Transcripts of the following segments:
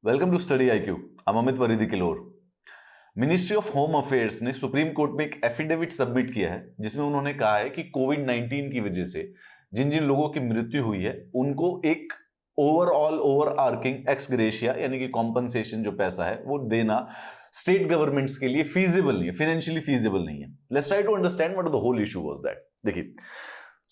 Welcome to study IQ. I am Amit वरीदी Kilhor. Ministry of home affairs ने supreme court में एक एफिडेविट सबमिट किया है जिसमें उन्होंने कहा है कि कोविड 19 की वजह से जिन जिन लोगों की मृत्यु हुई है उनको एक overall overarching ex gratia यानी कि कॉम्पनसेशन जो पैसा है वो देना स्टेट गवर्नमेंट्स के लिए फीजिबल नहीं है, फाइनेंशियली फीजिबल नहीं है। Let's try to understand what the whole issue was that. देखिए,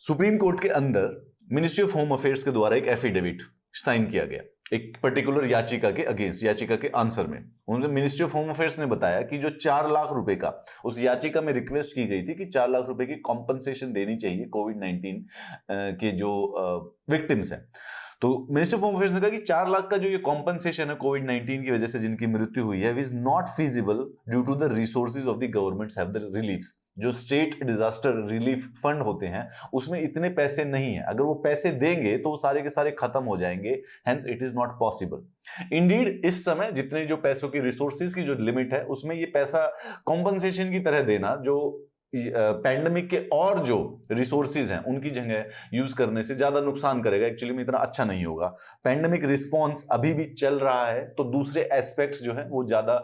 सुप्रीम कोर्ट के अंदर मिनिस्ट्री ऑफ होम अफेयर्स के द्वारा एक एफिडेविट साइन किया गया एक पर्टिकुलर याचिका के अगेंस्ट, याचिका के आंसर में उन्होंने मिनिस्ट्री ऑफ होम अफेयर्स ने बताया कि जो 4 लाख रुपए का उस याचिका में रिक्वेस्ट की गई थी कि 4 लाख रुपए की कॉम्पनसेशन देनी चाहिए कोविड 19 के जो विक्टिम्स हैं। तो मिनिस्टर ऑफ होम अफेयर्स ने कहा कि 4 लाख का जो ये कॉम्पनसेशन है कोविड 19 की वजह से जिनकी मृत्यु हुई है is not feasible due to the resources of the governments have the reliefs. जो स्टेट डिजास्टर रिलीफ फंड होते हैं उसमें इतने पैसे नहीं है, अगर वो पैसे देंगे तो वो सारे के सारे खत्म हो जाएंगे, hence it is not possible. Indeed इस समय जितने जो पैसों की रिसोर्सेज की जो लिमिट है उसमें ये पैसा कॉम्पनसेशन की तरह देना जो पैंडेमिक के और जो रिसोर्सेज हैं उनकी जगह यूज करने से ज्यादा नुकसान करेगा, एक्चुअली में इतना अच्छा नहीं होगा। पैंडेमिक रिस्पॉन्स अभी भी चल रहा है तो दूसरे एस्पेक्ट्स जो है वो ज्यादा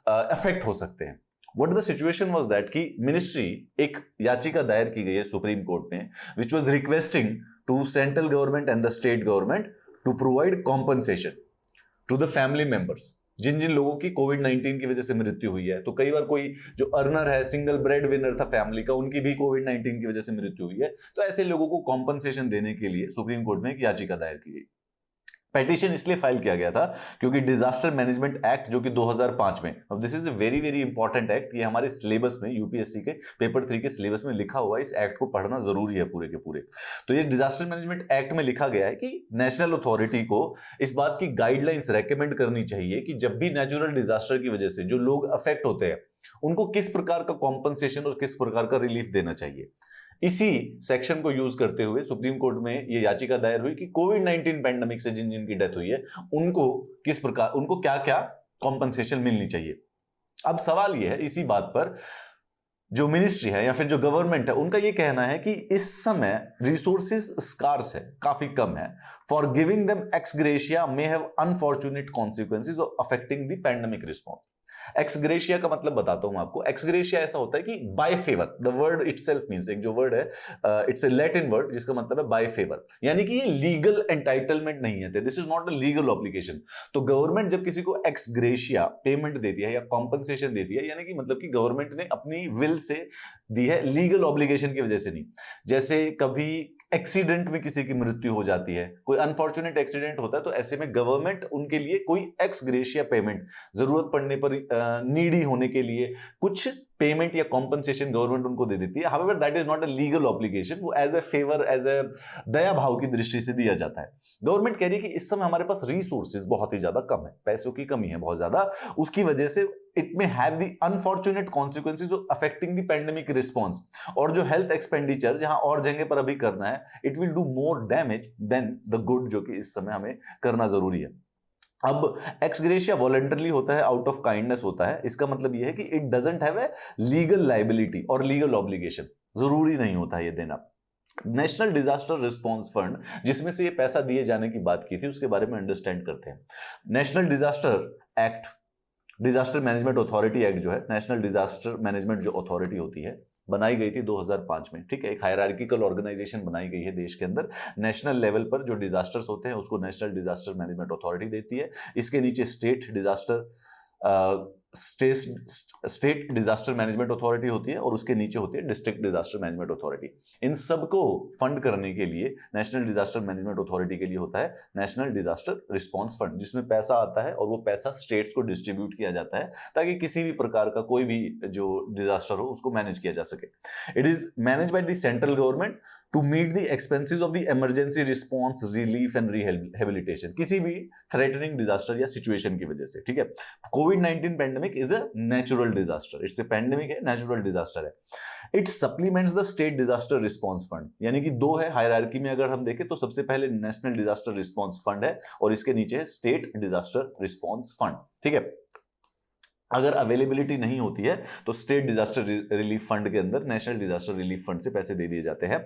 अफेक्ट हो सकते हैं। What the situation was that कि मिनिस्ट्री एक याचिका दायर की गई है सुप्रीम कोर्ट में which was requesting to central government and the state government to provide compensation to the family members जिन जिन लोगों की कोविड 19 की वजह से मृत्यु हुई है। तो कई बार कोई जो अर्नर है, सिंगल ब्रेड विनर था फैमिली का, उनकी भी कोविड 19 की वजह से मृत्यु हुई है, तो ऐसे लोगों को कॉम्पनसेशन देने के लिए सुप्रीम कोर्ट में एक याचिका दायर की गई। पेटिशन इसलिए फाइल किया गया था क्योंकि डिजास्टर मैनेजमेंट एक्ट जो कि 2005 में, अब this is a very very important act, ये हमारे सिलेबस में यूपीएससी के पेपर 3 के सिलेबस में लिखा हुआ है, इस एक्ट को पढ़ना जरूरी है पूरे के पूरे। तो ये डिजास्टर मैनेजमेंट एक्ट में लिखा गया है कि नेशनल अथॉरिटी को इस बात की गाइडलाइंस रेकमेंड करनी चाहिए कि जब भी नेचुरल डिजास्टर की वजह से जो लोग अफेक्ट होते हैं उनको किस प्रकार का कॉम्पनसेशन और किस प्रकार का रिलीफ देना चाहिए। इसी सेक्शन को यूज करते हुए सुप्रीम कोर्ट में यह याचिका दायर हुई कि कोविड 19 पैंडेमिक से जिन जिन की डेथ हुई है उनको किस प्रकार, उनको क्या क्या कॉम्पनसेशन मिलनी चाहिए। अब सवाल यह है, इसी बात पर जो मिनिस्ट्री है या फिर जो गवर्नमेंट है उनका यह कहना है कि इस समय रिसोर्सेज स्कार्स है, काफी कम है। For giving them x gratia may have unfortunate consequences of affecting the pandemic response. X gratia का मतलब बताता हूं आपको। एक्स ग्रेशिया ऐसा होता है कि by favour, the word itself means, एक जो वर्ड है इट्स ए लैटिन वर्ड जिसका मतलब है बाय फेवर, यानी कि ये लीगल एंटाइटलमेंट नहीं है, this is not a legal obligation. तो गवर्नमेंट जब किसी को एक्स ग्रेशिया पेमेंट देती है या कॉम्पनसेशन देती है, यानी कि मतलब कि गवर्नमेंट ने अपनी विल से दी है, लीगल ऑब्लिगेशन की वजह से नहीं। जैसे कभी एक्सीडेंट में किसी की मृत्यु हो जाती है, कोई अनफॉर्चुनेट एक्सीडेंट होता है, तो ऐसे में गवर्नमेंट उनके लिए कोई एक्स ग्रेशिया पेमेंट, जरूरत पड़ने पर नीडी होने के लिए कुछ पेमेंट या कॉम्पनसेशन गवर्नमेंट उनको दे देती है। However that is not a legal obligation, वो as a favour, as a दया भाव की दृष्टि से दिया जाता है। गवर्नमेंट कह रही है कि इस समय हमारे पास रिसोर्सेज बहुत ही ज्यादा कम है, पैसों की कमी है बहुत ज्यादा, उसकी वजह से it may have the unfortunate consequences of affecting the pandemic response, और जो हेल्थ एक्सपेंडिचर जहां और जगह पर अभी करना है, it will do more damage than the good, जो कि इस समय हमें करना जरूरी है। अब एक्स ग्रेशिया वॉलंटरली होता है, आउट ऑफ काइंडनेस होता है, इसका मतलब यह है कि it doesn't have a legal liability और लीगल ऑब्लिगेशन, जरूरी नहीं होता है ये देना। नेशनल डिजास्टर रिस्पांस फंड जिसमें से ये पैसा दिए जाने की बात की थी, उसके बारे में अंडरस्टैंड करते हैं। National disaster act, disaster management authority act जो है, नेशनल डिजास्टर मैनेजमेंट जो अथॉरिटी होती है, बनाई गई थी 2005 में, ठीक है। एक हायरार्किकल ऑर्गेनाइजेशन बनाई गई है देश के अंदर। नेशनल लेवल पर जो डिजास्टर्स होते हैं उसको नेशनल डिजास्टर मैनेजमेंट अथॉरिटी देती है। इसके नीचे स्टेट डिजास्टर मैनेजमेंट अथॉरिटी होती है और उसके नीचे होती है डिस्ट्रिक्ट डिजास्टर मैनेजमेंट अथॉरिटी। इन सबको फंड करने के लिए नेशनल डिजास्टर मैनेजमेंट अथॉरिटी के लिए होता है नेशनल डिजास्टर रिस्पांस फंड, जिसमें पैसा आता है और वो पैसा स्टेट्स को डिस्ट्रीब्यूट किया जाता है ताकि किसी भी प्रकार का कोई भी जो डिजास्टर हो उसको मैनेज किया जा सके। It is manage by the central government to meet the expenses of the emergency response, relief and rehabilitation, किसी भी थ्रेटनिंग डिजास्टर या सिचुएशन की वजह से, ठीक है। Covid 19 pandemic is a natural disaster, it's a pandemic है, नेचुरल डिजास्टर है। It supplements the state disaster response fund, यानी कि दो है हायरार्की में, अगर हम देखें तो सबसे पहले नेशनल डिजास्टर रिस्पांस फंड है और इसके नीचे है स्टेट डिजास्टर रिस्पांस फंड, ठीक है। अगर अवेलेबिलिटी नहीं होती है तो स्टेट डिजास्टर रिलीफ फंड के अंदर नेशनल डिजास्टर रिलीफ फंड से पैसे दे दिए जाते हैं।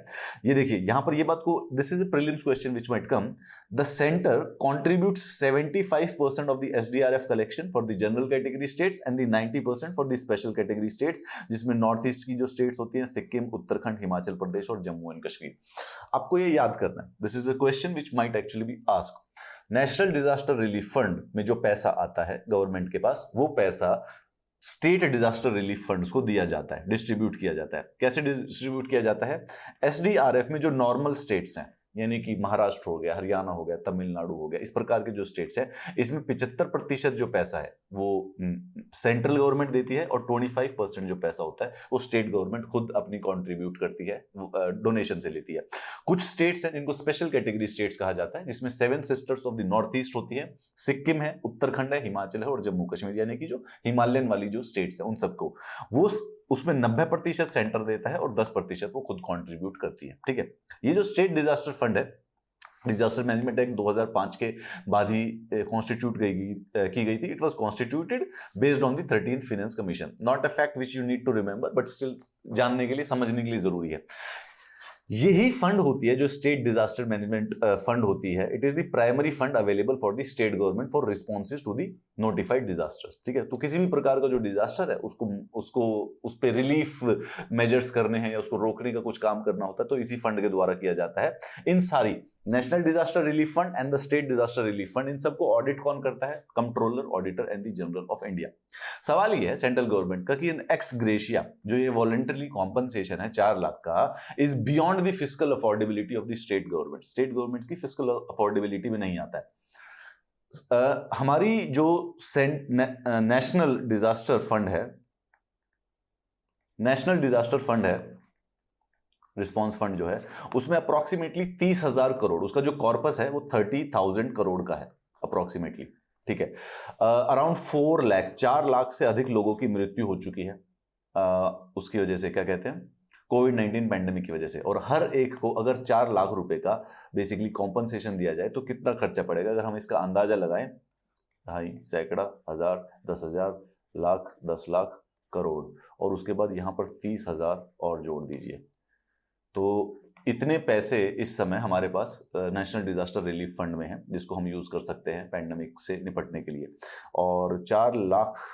ये देखिए यहां पर ये बात को, this is a prelims question which might come, the centre contributes 75% of the SDRF collection for the general category states and the 90% for the special category states, जिसमें नॉर्थ ईस्ट की जो स्टेट्स होती हैं सिक्किम, उत्तराखंड, हिमाचल प्रदेश और जम्मू एंड कश्मीर। आपको ये याद करना है, this is a question which might actually be asked. National disaster relief fund में जो पैसा आता है गवर्नमेंट के पास, वो पैसा स्टेट डिजास्टर रिलीफ फंड्स को दिया जाता है, डिस्ट्रीब्यूट किया जाता है। कैसे डिस्ट्रीब्यूट किया जाता है? एसडीआरएफ में जो नॉर्मल स्टेट्स हैं, यानी कि महाराष्ट्र हो गया, हरियाणा हो गया, तमिलनाडु हो गया, इस प्रकार के जो स्टेट्स हैं, इसमें 75% जो पैसा है वो सेंट्रल गवर्नमेंट देती है और 25% जो पैसा होता है वो स्टेट गवर्नमेंट खुद अपनी कंट्रीब्यूट करती है, डोनेशन से लेती है। कुछ स्टेट्स हैं जिनको स्पेशल कैटेगरी स्टेट्स कहा जाता है, जिसमें 7 sisters of the north east होती है, सिक्किम है, उत्तराखंड है, हिमाचल है और जम्मू कश्मीर, यानी कि जो हिमालयन वाली जो स्टेट्स है उन सबको वो उसमें 90% सेंटर देता है और 10% वो खुद कंट्रीब्यूट करती है। ठीक है, ये जो स्टेट डिजास्टर फंड है, डिजास्टर मैनेजमेंट एक्ट 2005 के बाद ही कॉन्स्टिट्यूट की गई थी। It was constituted based on the 13th finance commission, not a fact which you need to remember, but still जानने के लिए, समझने के लिए जरूरी है। यही फंड होती है जो स्टेट डिजास्टर मैनेजमेंट फंड होती है। It is the primary fund available for the state government for responses to the notified disasters. ठीक है, तो किसी भी प्रकार का जो डिजास्टर है उसको उस पे रिलीफ मेजर्स करने हैं या उसको रोकने का कुछ काम करना होता है तो इसी फंड के द्वारा किया जाता है। इन सारी national disaster relief fund and the state disaster relief fund, इन सबको ऑडिट कौन करता है? Controller, auditor and the general of India. सवाल ये है सेंट्रल गवर्नमेंट का कि एक्स ग्रेशिया जो ये वॉलंटरी कॉम्पनसेशन है 4 लाख का, is beyond the fiscal affordability of the state government. State government की फिस्कल अफोर्डेबिलिटी में नहीं आता है। हमारी जो नेशनल डिजास्टर फंड है, नेशनल डिजास्टर फंड है, रिस्पॉन्स फंड जो है, उसमें अप्रोक्सीमेटली 30,000 करोड़, उसका जो कॉर्पस है वो 30,000 करोड़ का है अप्रोक्सीमेटली। ठीक है, अराउंड 4 लाख से अधिक लोगों की मृत्यु हो चुकी है उसकी वजह से, क्या कहते हैं, कोविड-19 पैंडेमिक की वजह से। और हर एक को अगर 4 लाख रुपए का बेसिकली कॉम्पनसेशन दिया जाए तो कितना खर्चा पड़ेगा? अगर हम इसका अंदाजा लगाएं, 2.5 सैकड़ा, 1000, 10,000, लाख, 10 लाख, करोड़, और उसके बाद यहां पर 30,000 और जोड़ दीजिए, तो इतने पैसे इस समय हमारे पास नेशनल डिजास्टर रिलीफ फंड में है, जिसको हम यूज कर सकते हैं पैंडेमिक से निपटने के लिए। और 4 लाख,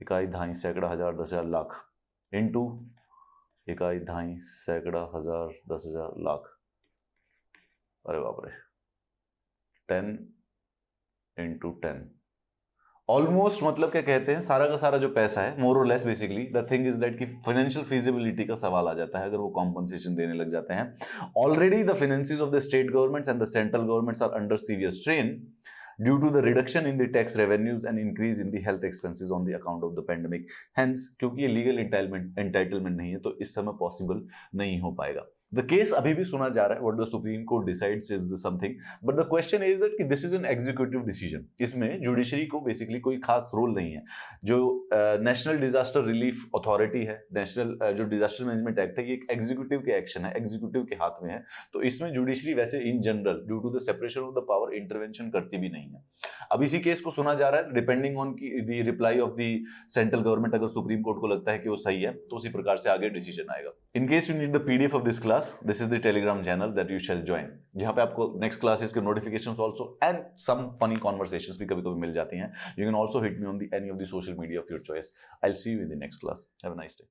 इकाई 2.5 सैकड़ा, 1000, 10,000, लाख, इंटू इकाई 2.5 सैकड़ा, 1000, 10,000, लाख, अरे बाप रे, 10 इंटू 10, ऑलमोस्ट, मतलब क्या कहते हैं, सारा का सारा जो पैसा है, मोर और less, basically the thing is that कि फाइनेंशियल फिजिबिलिटी का सवाल आ जाता है अगर वो कॉम्पनसेशन देने लग जाते हैं। Already the finances of the state governments and the central governments are under severe strain due to the reduction in the tax revenues and increase in the health expenses on the account of the pandemic. Hence, क्योंकि ये legal entitlement नहीं है तो इस समय possible नहीं हो पाएगा। The case अभी भी सुना जा रहा है, what the Supreme Court decides is the something, but the question is that कि this is an executive decision. इसमें जुडिशरी को बेसिकली कोई खास रोल नहीं है। जो नेशनल डिजास्टर रिलीफ अथॉरिटी है, नेशनल जो डिजास्टर मैनेजमेंट एक्ट है, ये एक एग्जीक्यूटिव के एक्शन है, एग्जीक्यूटिव के हाथ में है, तो इसमें जुडिशरी वैसे in general due to the separation of the power intervention करती भी नहीं है। अब इसी केस को सुना जा रहा है, depending on the reply off the central government, अगर सुप्रीम कोर्ट को लगता है कि वो सही है तो उसी प्रकार से आगे डिसीजन आएगा। In case you need the PDF of this class, this is the telegram channel that you shall join, जहां पे आपको नेक्स्ट क्लासेस के notifications also and some funny conversations भी कभी-कभी मिल जाती हैं। You can also hit me on any of the social media of your choice. I'll see you in the next class. Have a nice day.